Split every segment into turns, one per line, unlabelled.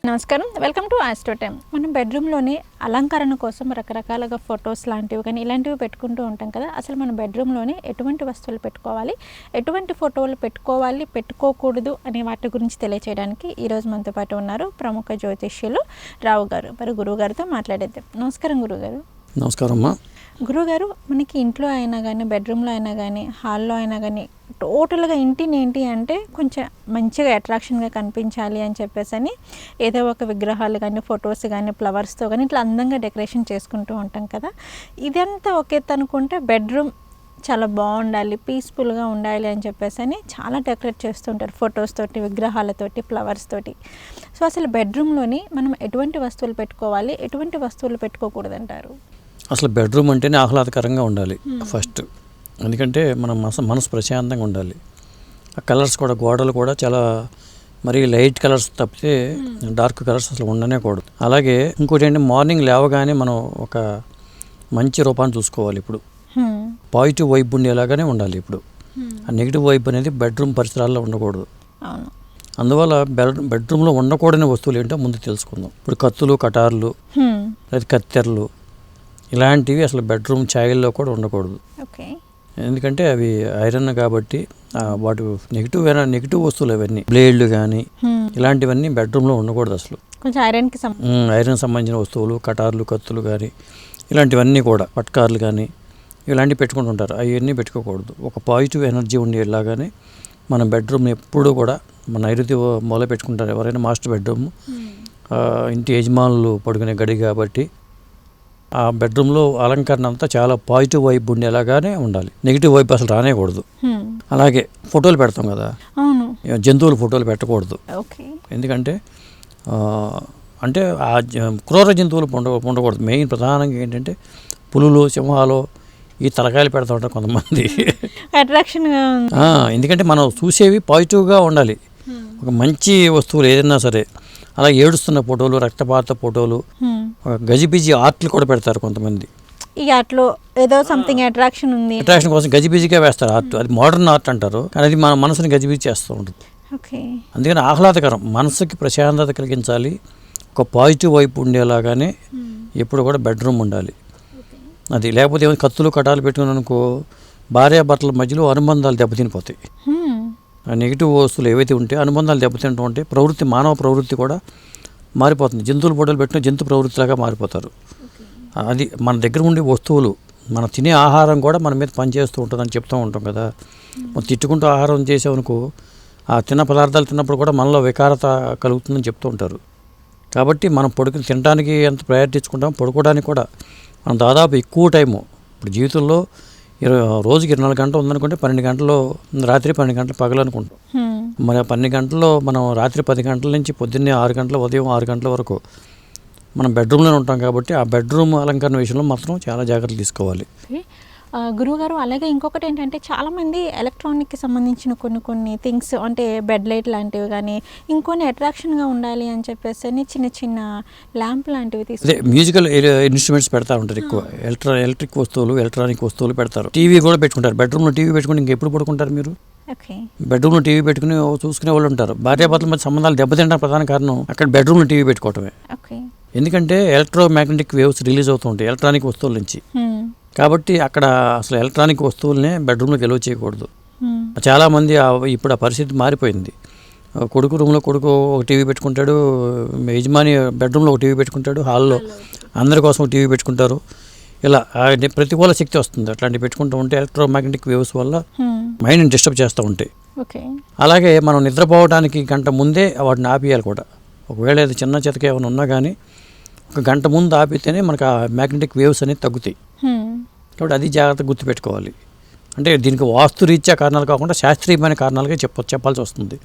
నమస్కారం, welcome to astro time. మనం బెడ్రూమ్లోని అలంకరణ కోసం రకరకాలుగా ఫొటోస్ లాంటివి కానీ ఇలాంటివి పెట్టుకుంటూ ఉంటాం కదా. అసలు మన బెడ్రూమ్లోని ఎటువంటి వస్తువులు పెట్టుకోవాలి, ఎటువంటి ఫోటోలు పెట్టుకోవాలి, పెట్టుకోకూడదు అనే వాటి గురించి తెలియచేయడానికి ఈరోజు మనతో పాటు ఉన్నారు ప్రముఖ జ్యోతిష్యులు రావు గారు. మరి గురువు గారితో మాట్లాడేద్దాం. నమస్కారం గురువుగారు.
నమస్కారం అమ్మా.
గురువుగారు, మనకి ఇంట్లో అయినా కానీ, బెడ్రూమ్లో అయినా కానీ, హాల్లో అయినా కానీ టోటల్గా ఇంటిని ఏంటి అంటే కొంచెం మంచిగా అట్రాక్షన్గా కనిపించాలి అని చెప్పేసి ఏదో ఒక విగ్రహాలు కానీ, ఫొటోస్ కానీ, ఫ్లవర్స్తో కానీ ఇట్లా అందంగా డెకరేషన్ చేసుకుంటూ ఉంటాం కదా. ఇదంతా ఒకే అనుకుంటే బెడ్రూమ్ చాలా బాగుండాలి, పీస్ఫుల్గా ఉండాలి అని చెప్పేసి చాలా డెకరేట్ చేస్తుంటారు ఫొటోస్ తోటి, విగ్రహాలతోటి, ఫ్లవర్స్ తోటి. సో అసలు బెడ్రూమ్లోని మనం ఎటువంటి వస్తువులు పెట్టుకోవాలి, ఎటువంటి వస్తువులు పెట్టుకోకూడదు అంటారు?
అసలు బెడ్రూమ్ అంటేనే ఆహ్లాదకరంగా ఉండాలి ఫస్ట్. ఎందుకంటే మనం మనసు ప్రశాంతంగా ఉండాలి. ఆ కలర్స్ కూడా, గోడలు కూడా చాలా మరి లైట్ కలర్స్ తప్పితే డార్క్ కలర్స్ అసలు ఉండనే కూడదు. అలాగే ఇంకోటి ఏంటి, మార్నింగ్ లేవగానే మనం ఒక మంచి రూపాన్ని చూసుకోవాలి. ఇప్పుడు పాజిటివ్ వైబ్ ఉండేలాగానే ఉండాలి. ఇప్పుడు ఆ నెగిటివ్ వైబ్ అనేది బెడ్రూమ్ పరిసరాల్లో ఉండకూడదు. అందువల్ల బెడ్రూమ్లో ఉండకూడని వస్తువులు ఏంటో ముందు తెలుసుకుందాం. ఇప్పుడు కత్తులు, కటార్లు, లేదా కత్తెరలు ఇలాంటివి అసలు బెడ్రూమ్ ఛాయల్లో కూడా ఉండకూడదు. ఎందుకంటే అవి ఐరన్ కాబట్టి వాటి నెగిటివ్ వస్తువులు అవన్నీ. బ్లేడ్లు కానీ ఇలాంటివన్నీ బెడ్రూమ్లో ఉండకూడదు అసలు.
కొంచెం
ఐరన్ సంబంధించిన వస్తువులు, కటార్లు, కత్తులు కానీ ఇలాంటివన్నీ కూడా, పట్కార్లు కానీ ఇలాంటివి పెట్టుకుంటుంటారు. అవన్నీ పెట్టుకోకూడదు. ఒక పాజిటివ్ ఎనర్జీ ఉండేలాగానే మన బెడ్రూమ్ ఎప్పుడూ కూడా మన నైరుతి మూల పెట్టుకుంటారు ఎవరైనా. మాస్టర్ బెడ్రూమ్ ఇంటి యజమానులు పడుకునే గడి కాబట్టి ఆ బెడ్రూమ్లో అలంకరణ అంతా చాలా పాజిటివ్ వైబ్ ఉండేలాగానే ఉండాలి. నెగిటివ్ వైబ్ అసలు రానేకూడదు. అలాగే ఫోటోలు పెడతాం కదా, జంతువుల ఫోటోలు పెట్టకూడదు. ఎందుకంటే అంటే ఆ క్రూర జంతువులు ఉండకూడదు. మెయిన్ ప్రధానంగా ఏంటంటే పులులు, సింహాలు ఈ తలకాయలు పెడతా ఉంటారు కొంతమంది. ఎందుకంటే మనం చూసేవి పాజిటివ్గా ఉండాలి. ఒక మంచి వస్తువులు ఏదైనా సరే. అలా ఏడుస్తున్న ఫోటోలు, రక్తపాత ఫోటోలు, గజిబిజి ఆర్ట్లు కూడా పెడతారు కొంతమంది.
ఈ ఆర్ట్లో ఏదో సంథింగ్ అట్రాక్షన్ ఉంది,
అట్రాక్షన్ కోసం గజిబిజిగా వేస్తారు ఆర్ట్. అది మోడర్న్ ఆర్ట్ అంటారు, కానీ అది మన మనసుని గజిబిజి చేస్తూ ఉంటుంది. అందుకని ఆహ్లాదకరం, మనసుకి ప్రశాంతత కలిగించాలి, ఒక పాజిటివ్ వైపు ఉండేలాగానే ఎప్పుడు కూడా బెడ్రూమ్ ఉండాలి. అది లేకపోతే ఏమైనా కత్తులు, కటాలు పెట్టుకున్నాను అనుకో, భార్యాభర్తల మధ్యలో అనుబంధాలు దెబ్బతినిపోతాయి. నెగిటివ్ వస్తువులు ఏవైతే ఉంటే అనుబంధాలు దెబ్బతింటూ ఉంటే మానవ ప్రవృత్తి కూడా మారిపోతుంది. జంతువుల ఫోటోలు పెట్టిన జంతు ప్రవృత్తిలాగా మారిపోతారు. అది మన దగ్గర ఉండే వస్తువులు, మనం తినే ఆహారం కూడా మన మీద పనిచేస్తూ ఉంటుందని చెప్తూ ఉంటాం కదా. మనం తిట్టుకుంటూ ఆహారం చేసామనుకో, ఆ తిన్న పదార్థాలు తిన్నప్పుడు కూడా మనలో వికారత కలుగుతుందని చెప్తూ ఉంటారు. కాబట్టి మనం తినడానికి ఎంత ప్రయారిటీ ఇచ్చుకుంటాం, పడుకోవడానికి కూడా మనం దాదాపు ఎక్కువ టైము ఇప్పుడు జీవితంలో రోజుకి 24 గంటలు ఉందనుకుంటే 12 గంటలు రాత్రి, 12 గంటలు పగలు అనుకుంటాం. మరి 12 గంటల్లో మనం రాత్రి 10 గంటల నుంచి పొద్దున్నే 6 గంటల, ఉదయం 6 గంటల వరకు మనం బెడ్రూమ్లోనే ఉంటాం. కాబట్టి ఆ బెడ్రూమ్ అలంకరణ విషయంలో మాత్రం చాలా జాగ్రత్తలు తీసుకోవాలి.
గురువుగారు, అలాగే ఇంకొకటి ఏంటంటే చాలామంది ఎలక్ట్రానిక్కి సంబంధించిన కొన్ని థింగ్స్ అంటే బెడ్ లైట్ లాంటివి కానీ, ఇంకొన్ని అట్రాక్షన్గా ఉండాలి అని చెప్పేసి చిన్న చిన్న ల్యాంప్ లాంటివి
తీసుకుంటే మ్యూజికల్ ఇన్స్ట్రుమెంట్స్ పెడతా ఉంటారు. ఎక్కువ ఎలక్ట్రిక్ వస్తువులు, ఎలక్ట్రానిక్ వస్తువులు పెడతారు. టీవీ కూడా పెట్టుకుంటారు. బెడ్రూమ్లో టీవీ పెట్టుకుని ఇంకెప్పుడు పడుకుంటారు మీరు? బెడ్రూమ్లో టీవీ పెట్టుకుని చూసుకునే వాళ్ళు ఉంటారు. భార్యాభర్తల మధ్య సంబంధాలు దెబ్బతింటారు. ప్రధాన కారణం అక్కడ బెడ్రూమ్లో టీవీ పెట్టుకోవటమే. ఎందుకంటే ఎలక్ట్రోమాగ్నెటిక్ వేవ్స్ రిలీజ్ అవుతూ ఉంటాయి ఎలక్ట్రానిక్ వస్తువుల నుంచి. కాబట్టి అక్కడ అసలు ఎలక్ట్రానిక్ వస్తువులనే బెడ్రూమ్లోకి ఎలో చేయకూడదు. చాలామంది ఇప్పుడు ఆ పరిస్థితి మారిపోయింది. కొడుకు రూమ్లో కొడుకు ఒక టీవీ పెట్టుకుంటాడు, యజమాని బెడ్రూమ్లో ఒక టీవీ పెట్టుకుంటాడు, హాల్లో అందరి కోసం ఒక టీవీ పెట్టుకుంటారు. ఇలా ప్రతికూల శక్తి వస్తుంది. అట్లాంటివి పెట్టుకుంటూ ఉంటే ఎలక్ట్రోమాగ్నెటిక్ వేవ్స్ వల్ల మైండ్ని డిస్టర్బ్ చేస్తూ ఉంటాయి. అలాగే మనం నిద్రపోవడానికి గంట ముందే వాటిని ఆపేయాలి కూడా. ఒకవేళ అది చిన్న చితక ఏమైనా ఉన్నా కానీ ఒక గంట ముందు ఆపితేనే మనకు ఆ మ్యాగ్నెటిక్ వేవ్స్ అనేవి తగ్గుతాయి. కాబట్టి అది జాగ్రత్తగా గుర్తుపెట్టుకోవాలి. అంటే దీనికి వాస్తురీత్యా కారణాలు కాకుండా శాస్త్రీయమైన కారణాలుగా చెప్పాల్సి వస్తుంది.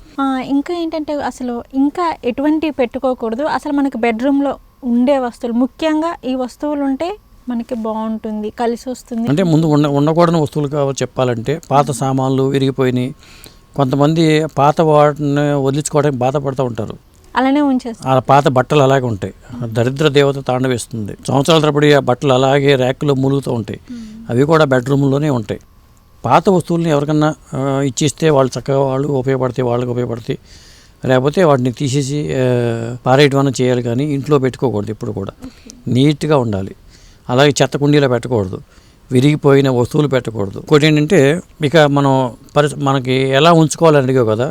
ఇంకా ఏంటంటే అసలు ఇంకా ఎటువంటి పెట్టుకోకూడదు, అసలు మనకి బెడ్రూమ్లో ఉండే వస్తువులు ముఖ్యంగా ఈ వస్తువులు ఉంటే మనకి బాగుంటుంది, కలిసి వస్తుంది. అంటే
ముందు ఉండకూడని వస్తువులు కావాలి చెప్పాలంటే పాత సామాన్లు విరిగిపోయినాయి. కొంతమంది పాత వాటిని వదిలించుకోవడానికి బాధపడుతూ ఉంటారు.
అలానే ఉంచేస్తారు.
ఆ పాత బట్టలు అలాగే ఉంటాయి. దరిద్ర దేవత తాండవేస్తుంది. సంవత్సరాల తరబడి ఆ బట్టలు అలాగే ర్యాక్లో మూలుగుతూ ఉంటాయి. అవి కూడా బెడ్రూమ్లోనే ఉంటాయి. పాత వస్తువుల్ని ఎవరికన్నా ఇచ్చిస్తే వాళ్ళు చక్కగా వాళ్ళకి ఉపయోగపడతాయి. లేకపోతే వాటిని తీసేసి పారేయటం అన్న చేయాలి, కానీ ఇంట్లో పెట్టుకోకూడదు ఎప్పుడు కూడా. నీట్గా ఉండాలి. అలాగే చెత్త కుండీలో పెట్టకూడదు, విరిగిపోయిన వస్తువులు పెట్టకూడదు. ఇంకోటి ఏంటంటే ఇక మనం మనకి ఎలా ఉంచుకోవాలని అడిగావు కదా,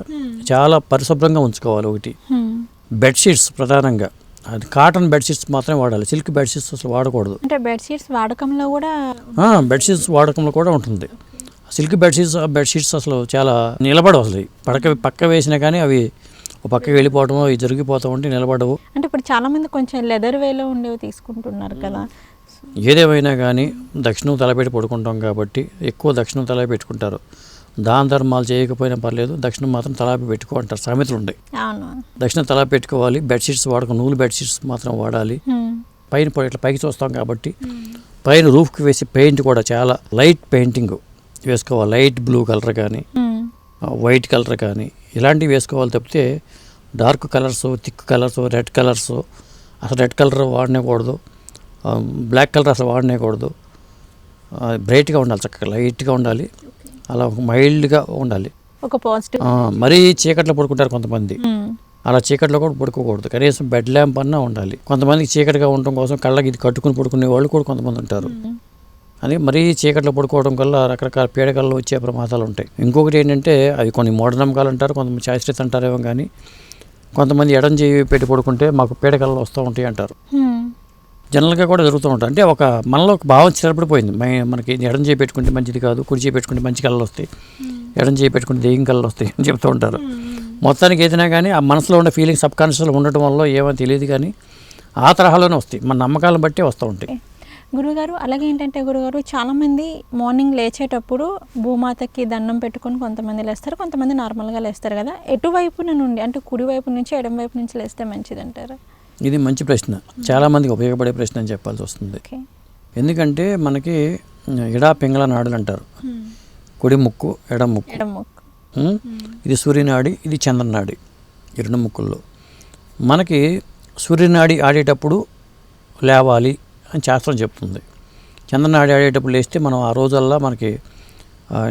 చాలా పరిశుభ్రంగా ఉంచుకోవాలి. ఒకటి బెడ్షీట్స్ ప్రధానంగా, అది కాటన్ బెడ్షీట్స్ మాత్రమే వాడాలి, సిల్క్ బెడ్షీట్స్ అసలు వాడకూడదు.
అంటే బెడ్షీట్స్ వాడకంలో కూడా
బెడ్షీట్స్ వాడకంలో కూడా ఉంటుంది. సిల్క్ బెడ్షీట్స్ అసలు చాలా నిలబడవు, అసలు పక్క వేసినా కానీ అవి ఒక పక్కకి వెళ్ళిపోవటమో అవి జరిగిపోతూ ఉంటే నిలబడవు.
అంటే ఇప్పుడు చాలామంది కొంచెం లెదర్ వేలో ఉండేవి తీసుకుంటున్నారు కదా.
ఏదేమైనా కానీ దక్షిణం తలపెట్టి పడుకుంటాం కాబట్టి ఎక్కువ దక్షిణం తల పెట్టుకుంటారు. దాన ధర్మాలు చేయకపోయినా పర్లేదు, దక్షిణం మాత్రం తలాపి పెట్టుకో అంటారు, సామెతలు ఉంటాయి. దక్షిణం తలా పెట్టుకోవాలి. బెడ్షీట్స్ వాడక నూలు బెడ్షీట్స్ మాత్రం వాడాలి. పైన ఇట్లా పైకి చూస్తాం కాబట్టి పైన రూఫ్కి వేసి పెయింట్ కూడా చాలా లైట్ పెయింటింగ్ వేసుకోవాలి. లైట్ బ్లూ కలర్ కానీ వైట్ కలర్ కానీ ఇలాంటివి వేసుకోవాలి తప్పితే dark colours, thick colours, red colours, అసలు రెడ్ కలర్ వాడనేకూడదు, బ్లాక్ కలర్ అసలు వాడనేకూడదు. బ్రైట్గా ఉండాలి, చక్కగా లైట్గా ఉండాలి, అలా మైల్డ్గా ఉండాలి.
ఒక పాజిటివ్.
మరీ చీకట్లో పడుకుంటారు కొంతమంది, అలా చీకట్లో కూడా పడుకోకూడదు. కనీసం బెడ్ ల్యాంప్ అన్నా ఉండాలి. కొంతమందికి చీకటిగా ఉండటం కోసం కళ్ళకి ఇది కట్టుకుని పడుకునే వాళ్ళు కూడా కొంతమంది ఉంటారు. అని మరీ చీకట్లో పడుకోవడం వల్ల రకరకాల పీడకల్లో వచ్చే ప్రమాదాలు ఉంటాయి. ఇంకొకటి ఏంటంటే అవి కొన్ని మూఢనమ్మకాలు అంటారు, కొంతమంది శాస్త్రీయత అంటారేమో, కానీ కొంతమంది ఎడం చేయి పెట్టి పడుకుంటే మాకు పీడకల్లో వస్తూ ఉంటాయి అంటారు. జనరల్గా కూడా జరుగుతూ ఉంటాయి. అంటే మనలో ఒక భావం స్థిరపడిపోయింది, మనకి ఎడం చేయి పెట్టుకుంటే మంచిది కాదు, కుడి చేయి పెట్టుకుంటే మంచి కళ్ళు వస్తాయి, ఎడం చేయి పెట్టుకుంటే దెయ్యం కళ్ళు వస్తాయి అని చెప్తూ ఉంటారు. మొత్తానికి ఏదైనా కానీ ఆ మనసులో ఉండే ఫీలింగ్ సబ్ కాన్షియస్లో ఉండటం వల్ల ఏమో తెలియదు, కానీ ఆ తరహాలోనే వస్తాయి, మన నమ్మకాలను బట్టి వస్తూ ఉంటాయి.
గురుగారు అలాగే ఏంటంటే గురుగారు చాలామంది మార్నింగ్ లేచేటప్పుడు భూమాతకి దండం పెట్టుకొని కొంతమంది లేస్తారు, కొంతమంది నార్మల్గా లేస్తారు కదా. ఎటువైపున నుండి, అంటే కుడి వైపు నుంచి ఎడం వైపు నుంచి లేస్తే మంచిది అంటారు?
ఇది మంచి ప్రశ్న, చాలామందికి ఉపయోగపడే ప్రశ్న అని చెప్పాల్సి వస్తుంది. ఎందుకంటే మనకి ఎడా పింగళ నాడులు అంటారు, కుడి ముక్కు ఎడం ముక్కు. ఇది సూర్యనాడి, ఇది చంద్రనాడి, ఈ రెండు ముక్కుల్లో. మనకి సూర్యనాడి ఆడేటప్పుడు లేవాలి అని శాస్త్రం చెప్తుంది. చంద్రనాడి ఆడేటప్పుడు లేస్తే మనం ఆ రోజల్లా మనకి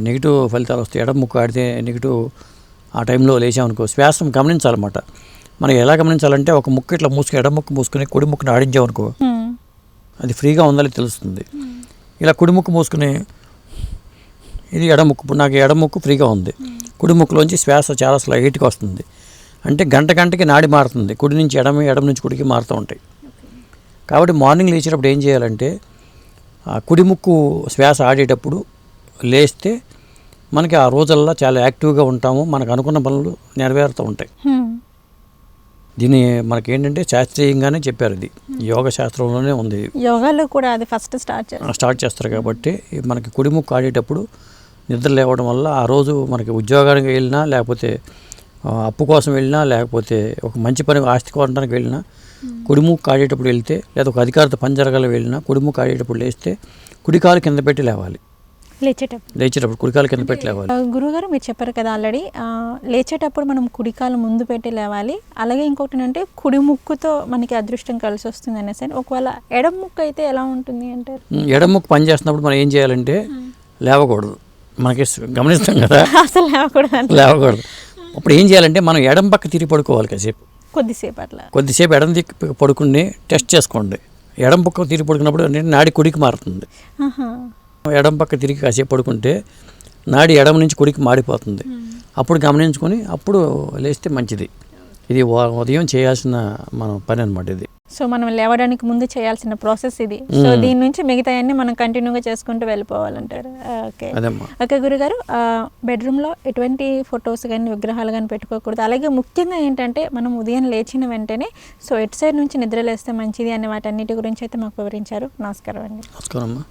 నెగిటివ్ ఫలితాలు వస్తాయి. ఎడం ముక్కు ఆడితే నెగిటివ్, ఆ టైంలో లేచామనుకో శ్వాసం గమనించాలన్నమాట. మనం ఎలా గమనించాలంటే ఒక ముక్కు ఇట్లా ఎడం ముక్కు మూసుకుని కుడి ముక్కుని ఆడించామనుకో అది ఫ్రీగా ఉందని తెలుస్తుంది. ఇలా కుడి ముక్కు మూసుకుని ఇది ఎడం ముక్కు, నాకు ఎడం ముక్కు ఫ్రీగా ఉంది, కుడి ముక్కులోంచి శ్వాస చాలా స్లైట్గా వస్తుంది. అంటే గంటకి నాడి మారుతుంది, కుడి నుంచి ఎడం నుంచి కుడికి మారుతూ ఉంటాయి. కాబట్టి మార్నింగ్ లేచేటప్పుడు ఏం చేయాలంటే ఆ కుడి ముక్కు శ్వాస ఆడేటప్పుడు లేస్తే మనకి ఆ రోజల్లా చాలా యాక్టివ్గా ఉంటాము, మనకు అనుకున్న పనులు నెరవేరుతూ ఉంటాయి. దీన్ని మనకేంటంటే శాస్త్రీయంగానే చెప్పారు, ఇది యోగ శాస్త్రంలోనే ఉంది.
యోగాలో కూడా అది ఫస్ట్ స్టార్ట్
చేస్తారు. కాబట్టి మనకి కుడి ముక్కు ఆడేటప్పుడు నిద్ర లేవడం వల్ల ఆ రోజు మనకి ఉద్యోగానికి వెళ్ళినా, లేకపోతే అప్పు కోసం వెళ్ళినా, లేకపోతే ఒక మంచి పని ఆస్తి కొనడానికి వెళ్ళినా కుడి ముక్కు ఆడేటప్పుడు వెళ్తే, లేదా ఒక అధికారితో పని జరగాలి వెళ్ళినా కుడి ముక్కు ఆడేటప్పుడు లేస్తే కుడికాలు కింద పెట్టి లేవాలి. లేచేటప్పుడు కుడికాలు కింద పెట్టి లేవాలి.
గురుగారు మీరు చెప్పారు కదా ఆల్రెడీ, లేచేటప్పుడు మనం కుడికాలు ముందు పెట్టి లేవాలి. అలాగే ఇంకొకటి అంటే కుడి ముక్కుతో మనకి అదృష్టం కలిసి వస్తుంది అనేసి. ఒకవేళ ఎడం ముక్కు అయితే ఎలా ఉంటుంది అంటారు?
ఎడం ముక్కు పని చేస్తున్నప్పుడు మనం ఏం చేయాలంటే లేవకూడదు. మనకి గమనిస్తాం కదా,
అసలు
లేవకూడదు. అప్పుడు ఏం చేయాలంటే మనం ఎడం పక్క తిరిగి పడుకోవాలి కాసేపు, కొద్దిసేపు ఎడం దిక్కు పడుకుని టెస్ట్ చేసుకోండి. ఎడం పక్క తిరిగి పడుకున్నప్పుడు నాడి కుడికి మారుతుంది. ఎడం పక్క తిరిగి కాసేపు పడుకుంటే నాడి ఎడం నుంచి కుడికి మాడిపోతుంది. అప్పుడు గమనించుకొని అప్పుడు లేస్తే మంచిది. ఇది ఉదయం చేయాల్సిన మన పని అనమాట ఇది.
సో మనం లేవడానికి ముందు చేయాల్సిన ప్రాసెస్ ఇది. సో దీని నుంచి మిగతా అన్ని మనం కంటిన్యూగా చేసుకుంటూ వెళ్ళిపోవాలంటారు. ఓకే గురుగారు, బెడ్రూమ్లో ఎటువంటి ఫొటోస్ కానీ విగ్రహాలు కానీ పెట్టుకోకూడదు. అలాగే ముఖ్యంగా ఏంటంటే మనం ఉదయం లేచిన వెంటనే సో ఎటు సైడ్ నుంచి నిద్ర లేస్తే మంచిది అనే వాటన్నిటి గురించి అయితే మాకు వివరించారు. నమస్కారం అండి.
నమస్కారం అమ్మా.